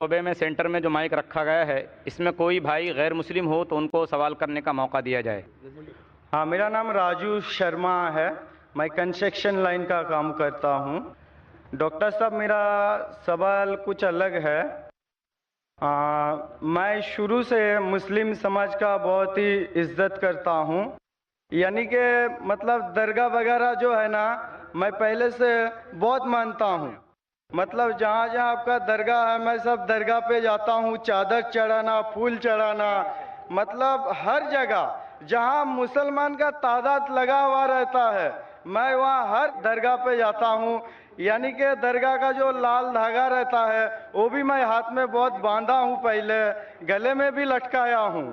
صوبے میں سینٹر میں جو مائک رکھا گیا ہے اس میں کوئی بھائی غیر مسلم ہو تو ان کو سوال کرنے کا موقع دیا جائے۔ ہاں، میرا نام راجو شرما ہے، میں کنسٹرکشن لائن کا کام کرتا ہوں۔ ڈاکٹر صاحب، میرا سوال کچھ الگ ہے۔ میں شروع سے مسلم سماج کا بہت ہی عزت کرتا ہوں، یعنی کہ مطلب درگاہ وغیرہ جو ہے نا، میں پہلے سے بہت مانتا ہوں۔ مطلب جہاں جہاں آپ کا درگاہ ہے میں سب درگاہ پہ جاتا ہوں، چادر چڑھانا، پھول چڑھانا، مطلب ہر جگہ جہاں مسلمان کا تعداد لگا ہوا رہتا ہے میں وہاں ہر درگاہ پہ جاتا ہوں۔ یعنی کہ درگاہ کا جو لال دھاگا رہتا ہے وہ بھی میں ہاتھ میں بہت باندھا ہوں، پہلے گلے میں بھی لٹکایا ہوں۔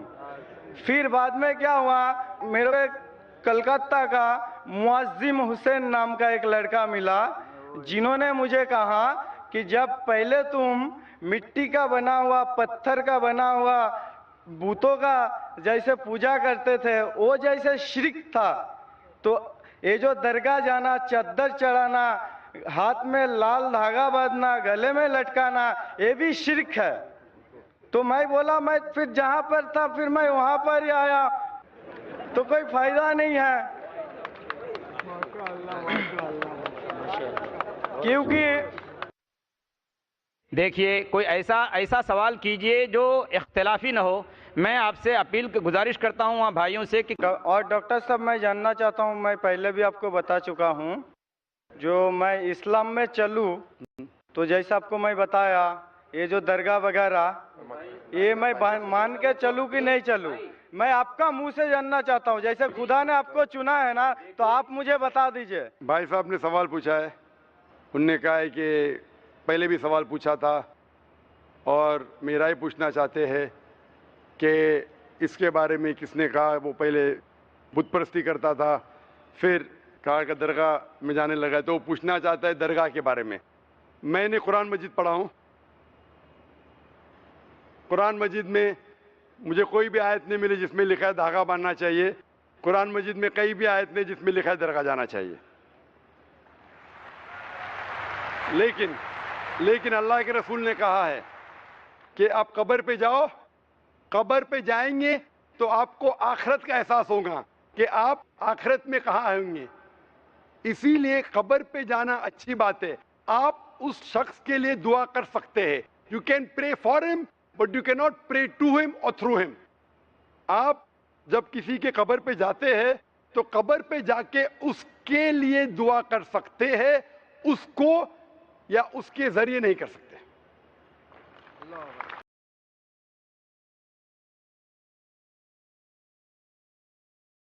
پھر بعد میں کیا ہوا، میرے کلکتہ کا معظم حسین نام کا ایک لڑکا ملا، جنہوں نے مجھے کہا کہ جب پہلے تم مٹی کا بنا ہوا، پتھر کا بنا ہوا بتوں کا جیسے پوجا کرتے تھے وہ جیسے شرک تھا، تو یہ جو درگاہ جانا، چادر چڑھانا، ہاتھ میں لال دھاگا باندھنا، گلے میں لٹکانا، یہ بھی شرک ہے۔ تو میں بولا، میں پھر جہاں پر تھا پھر میں وہاں پر ہی آیا، تو کوئی فائدہ نہیں ہے، کیونکہ دیکھیے کوئی ایسا سوال کیجئے جو اختلافی نہ ہو۔ میں آپ سے گزارش کرتا ہوں وہاں بھائیوں سے کہ اور ڈاکٹر صاحب میں جاننا چاہتا ہوں، میں پہلے بھی آپ کو بتا چکا ہوں، جو میں اسلام میں چلوں تو جیسا آپ کو میں بتایا، یہ جو درگاہ وغیرہ یہ میں مان کے چلوں کہ نہیں چلوں، میں آپ کا منہ سے جاننا چاہتا ہوں۔ جیسے خدا نے آپ کو چنا ہے نا تو آپ مجھے بتا دیجئے۔ بھائی صاحب نے سوال پوچھا ہے، انہوں نے کہا ہے کہ پہلے بھی سوال پوچھا تھا اور میرا ہی پوچھنا چاہتے ہیں کہ اس کے بارے میں کس نے کہا وہ پہلے بت پرستی کرتا تھا، پھر کہا کہ درگاہ میں جانے لگا، تو وہ پوچھنا چاہتا ہے درگاہ کے بارے میں۔ میں نے قرآن مجید پڑھا ہوں، قرآن مجید میں مجھے کوئی بھی آیت نہیں ملی جس میں لکھا ہے دھاگا باندھنا چاہیے، قرآن مجید میں کئی بھی آیت نہیں جس میں لکھا ہے درگاہ جانا چاہیے۔ لیکن اللہ کے رسول نے کہا ہے کہ آپ قبر پہ جاؤ، قبر پہ جائیں گے تو آپ کو آخرت کا احساس ہوگا کہ آپ آخرت میں کہاں ہوں گے، اسی لیے قبر پہ جانا اچھی بات ہے۔ آپ اس شخص کے لیے دعا کر سکتے ہیں، یو کین پرے فار ہم بٹ یو کی ناٹ پرے ٹو ہم اور تھرو ہم۔ آپ جب کسی کے قبر پہ جاتے ہیں تو قبر پہ جا کے اس کے لیے دعا کر سکتے ہیں، اس کو یا اس کے ذریعے نہیں کر سکتے۔